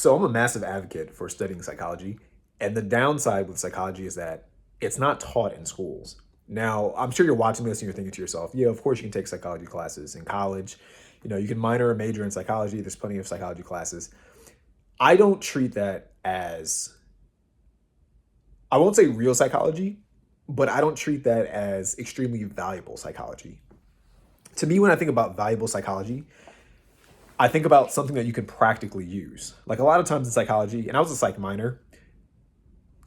So I'm a massive advocate for studying psychology. And the downside with psychology is that it's not taught in schools. Now, I'm sure you're watching this and you're thinking to yourself, yeah, of course you can take psychology classes in college. You can minor or major in psychology. There's plenty of psychology classes. I don't treat that as, I won't say real psychology, but I don't treat that as extremely valuable psychology. To me, when I think about valuable psychology, I think about something that you can practically use. Like a lot of times in psychology, and I was a psych minor,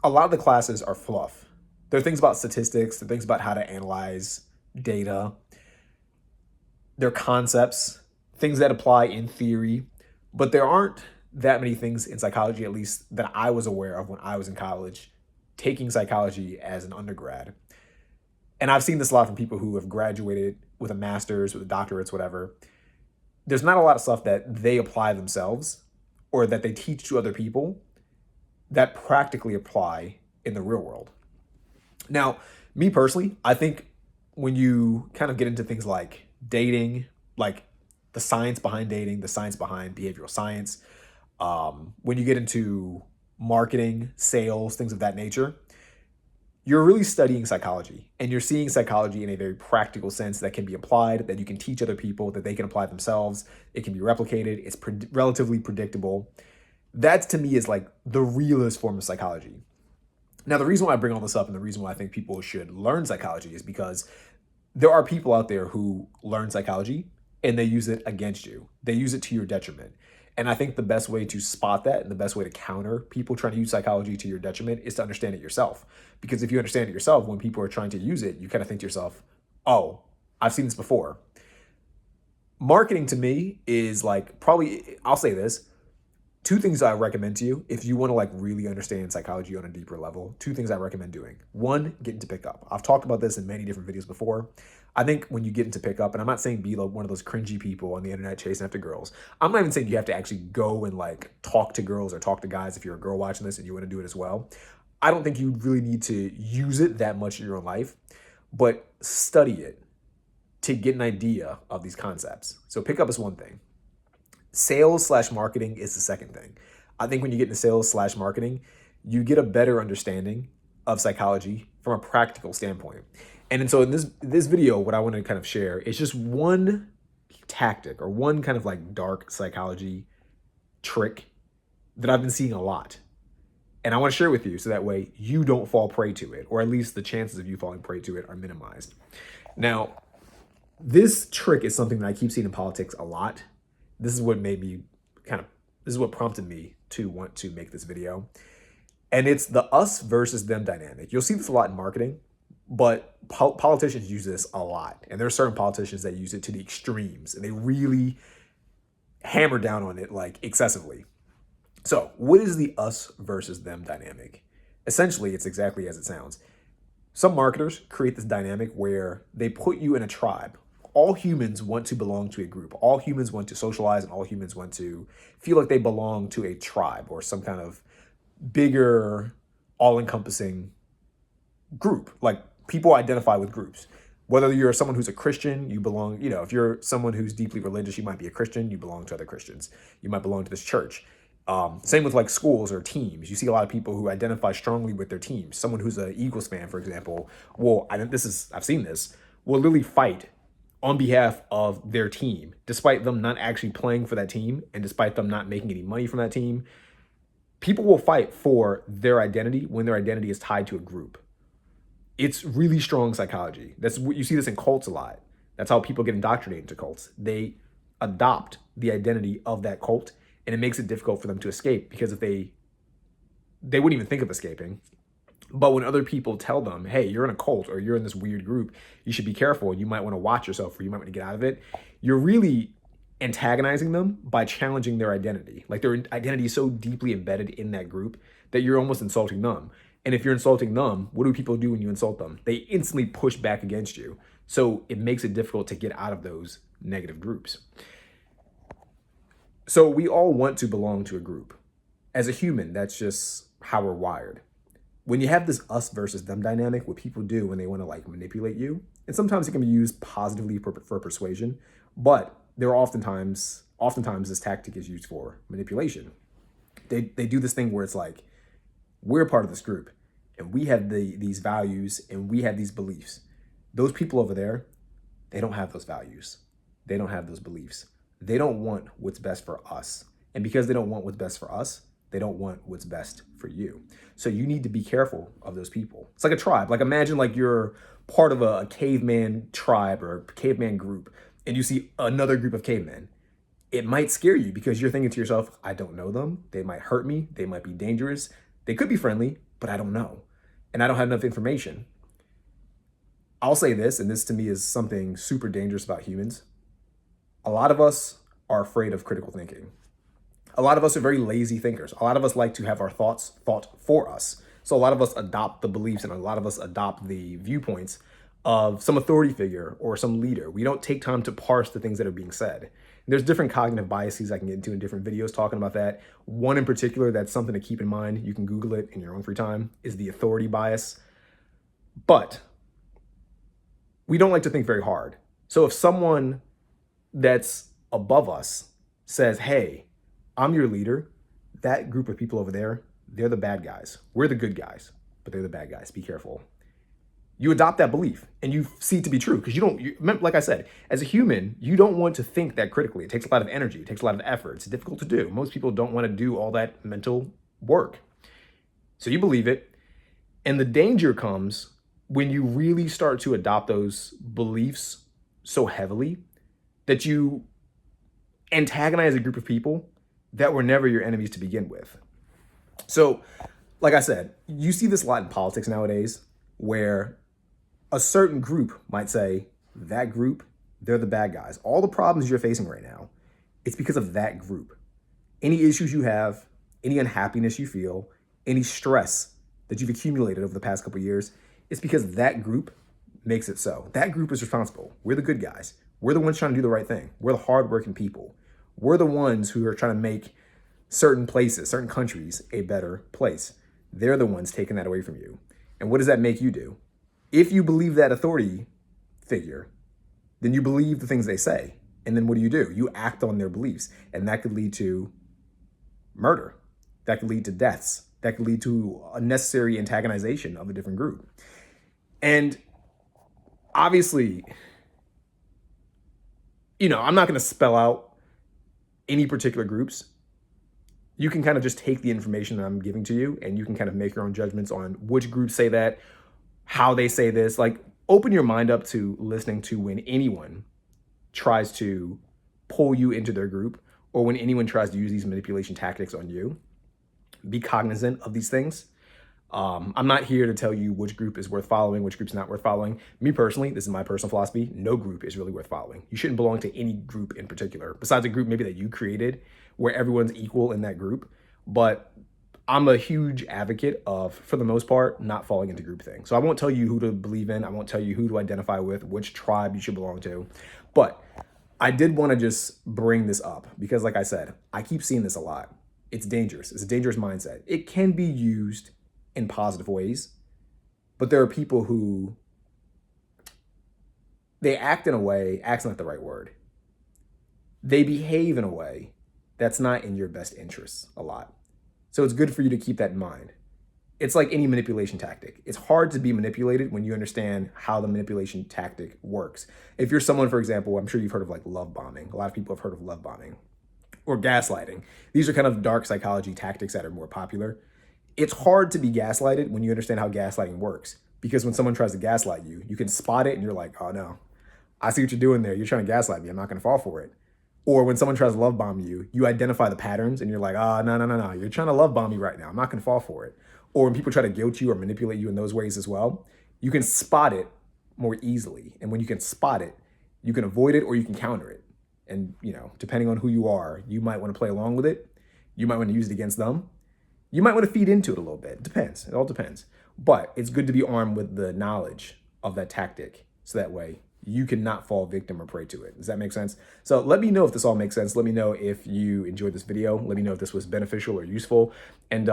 a lot of the classes are fluff. There are things about statistics, there are things about how to analyze data, there are concepts, things that apply in theory, but there aren't that many things in psychology, at least that I was aware of when I was in college, taking psychology as an undergrad. And I've seen this a lot from people who have graduated with a master's, with a doctorates, whatever. There's not a lot of stuff that they apply themselves or that they teach to other people that practically apply in the real world. Now, me personally, I think when you kind of get into things like dating, like the science behind dating, the science behind behavioral science, when you get into marketing, sales, things of that nature, you're really studying psychology and you're seeing psychology in a very practical sense that can be applied, that you can teach other people, that they can apply themselves. It can be replicated. It's relatively predictable. That to me is like the realest form of psychology. Now, the reason why I bring all this up and the reason why I think people should learn psychology is because there are people out there who learn psychology and they use it against you. They use it to your detriment. And I think the best way to spot that and the best way to counter people trying to use psychology to your detriment is to understand it yourself. Because if you understand it yourself, when people are trying to use it, you kind of think to yourself, oh, I've seen this before. Marketing to me is like probably, I'll say this, two things I recommend to you if you want to like really understand psychology on a deeper level. Two things I recommend doing. One, get into pickup. I've talked about this in many different videos before. I think when you get into pickup, and I'm not saying be like one of those cringy people on the internet chasing after girls. I'm not even saying you have to actually go and like talk to girls or talk to guys if you're a girl watching this and you want to do it as well. I don't think you really need to use it that much in your own life, but study it to get an idea of these concepts. So pickup is one thing. Sales slash marketing is the second thing. I think when you get into sales slash marketing, you get a better understanding of psychology from a practical standpoint. And so in this video, what I want to kind of share is just one tactic or one kind of like dark psychology trick that I've been seeing a lot. And I want to share it with you so that way you don't fall prey to it, or at least the chances of you falling prey to it are minimized. Now, this trick is something that I keep seeing in politics a lot. This is what made me this is what prompted me to want to make this video. And it's the us versus them dynamic. You'll see this a lot in marketing, but politicians use this a lot. And there are certain politicians that use it to the extremes and they really hammer down on it like excessively. So what is the us versus them dynamic? Essentially, it's exactly as it sounds. Some marketers create this dynamic where they put you in a tribe. All humans want to belong to a group. All humans want to socialize and all humans want to feel like they belong to a tribe or some kind of bigger, all-encompassing group. Like people identify with groups. Whether you're someone who's a Christian, you belong, if you're someone who's deeply religious, you might be a Christian, you belong to other Christians. You might belong to this church. Same with like schools or teams. You see a lot of people who identify strongly with their teams. Someone who's an Eagles fan, for example, I've seen this, will literally fight on behalf of their team, despite them not actually playing for that team and despite them not making any money from that team. People will fight for their identity when their identity is tied to a group. It's really strong psychology. That's what you see this in cults a lot. That's how people get indoctrinated into cults. They adopt the identity of that cult, and it makes it difficult for them to escape because if they wouldn't even think of escaping. But when other people tell them, hey, you're in a cult or you're in this weird group, you should be careful. You might want to watch yourself or you might want to get out of it. You're really antagonizing them by challenging their identity. Like their identity is so deeply embedded in that group that you're almost insulting them. And if you're insulting them, what do people do when you insult them? They instantly push back against you. So it makes it difficult to get out of those negative groups. So we all want to belong to a group. As a human, that's just how we're wired. When you have this us versus them dynamic, what people do when they want to like manipulate you, and sometimes it can be used positively for persuasion, but there are oftentimes this tactic is used for manipulation. they do this thing where it's like, we're part of this group and we have these values and we have these beliefs. Those people over there, they don't have those values. They don't have those beliefs. They don't want what's best for us. And because they don't want what's best for us, they don't want what's best for you. So you need to be careful of those people. It's like a tribe. Like imagine like you're part of a caveman tribe or a caveman group and you see another group of cavemen. It might scare you because you're thinking to yourself, I don't know them. They might hurt me. They might be dangerous. They could be friendly, but I don't know. And I don't have enough information. I'll say this, and this to me is something super dangerous about humans. A lot of us are afraid of critical thinking. A lot of us are very lazy thinkers. A lot of us like to have our thoughts thought for us. So a lot of us adopt the beliefs and a lot of us adopt the viewpoints of some authority figure or some leader. We don't take time to parse the things that are being said. There's different cognitive biases I can get into in different videos talking about that. One in particular that's something to keep in mind, you can Google it in your own free time, is the authority bias. But we don't like to think very hard. So if someone that's above us says, hey, I'm your leader, that group of people over there, they're the bad guys. We're the good guys, but they're the bad guys. Be careful. You adopt that belief and you see it to be true because like I said, as a human, you don't want to think that critically. It takes a lot of energy. It takes a lot of effort. It's difficult to do. Most people don't want to do all that mental work. So you believe it. And the danger comes when you really start to adopt those beliefs so heavily that you antagonize a group of people that were never your enemies to begin with. So, like I said, you see this a lot in politics nowadays where a certain group might say, that group, they're the bad guys. All the problems you're facing right now, it's because of that group. Any issues you have, any unhappiness you feel, any stress that you've accumulated over the past couple of years, it's because that group makes it so. That group is responsible. We're the good guys. We're the ones trying to do the right thing. We're the hardworking people. We're the ones who are trying to make certain places, certain countries, a better place. They're the ones taking that away from you. And what does that make you do? If you believe that authority figure, then you believe the things they say. And then what do? You act on their beliefs. And that could lead to murder. That could lead to deaths. That could lead to unnecessary antagonization of a different group. And obviously, I'm not going to spell out any particular groups. You can kind of just take the information that I'm giving to you and you can kind of make your own judgments on which groups say that, how they say this. Like, open your mind up to listening to when anyone tries to pull you into their group or when anyone tries to use these manipulation tactics on you. Be cognizant of these things. I'm not here to tell you which group is worth following, which group's not worth following. Me personally, this is my personal philosophy. No group is really worth following. You shouldn't belong to any group in particular, besides a group maybe that you created where everyone's equal in that group. But I'm a huge advocate of, for the most part, not falling into groupthink. So I won't tell you who to believe in. I won't tell you who to identify with, which tribe you should belong to. But I did want to just bring this up because, like I said, I keep seeing this a lot. It's dangerous. It's a dangerous mindset. It can be used in positive ways, but there are people who they act in a way, act's not the right word. They behave in a way that's not in your best interests a lot. So it's good for you to keep that in mind. It's like any manipulation tactic. It's hard to be manipulated when you understand how the manipulation tactic works. If you're someone, for example, I'm sure you've heard of like love bombing. A lot of people have heard of love bombing or gaslighting. These are kind of dark psychology tactics that are more popular. It's hard to be gaslighted when you understand how gaslighting works, because when someone tries to gaslight you, you can spot it and you're like, oh no, I see what you're doing there. You're trying to gaslight me. I'm not going to fall for it. Or when someone tries to love bomb you, you identify the patterns and you're like, no. You're trying to love bomb me right now. I'm not going to fall for it. Or when people try to guilt you or manipulate you in those ways as well, you can spot it more easily. And when you can spot it, you can avoid it or you can counter it. And, depending on who you are, you might want to play along with it. You might want to use it against them. You might want to feed into it a little bit. It depends. It all depends. But it's good to be armed with the knowledge of that tactic. So that way you cannot fall victim or prey to it. Does that make sense? So let me know if this all makes sense. Let me know if you enjoyed this video. Let me know if this was beneficial or useful. And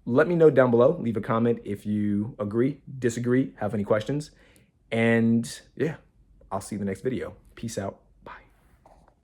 let me know down below. Leave a comment if you agree, disagree, have any questions. And yeah, I'll see you in the next video. Peace out.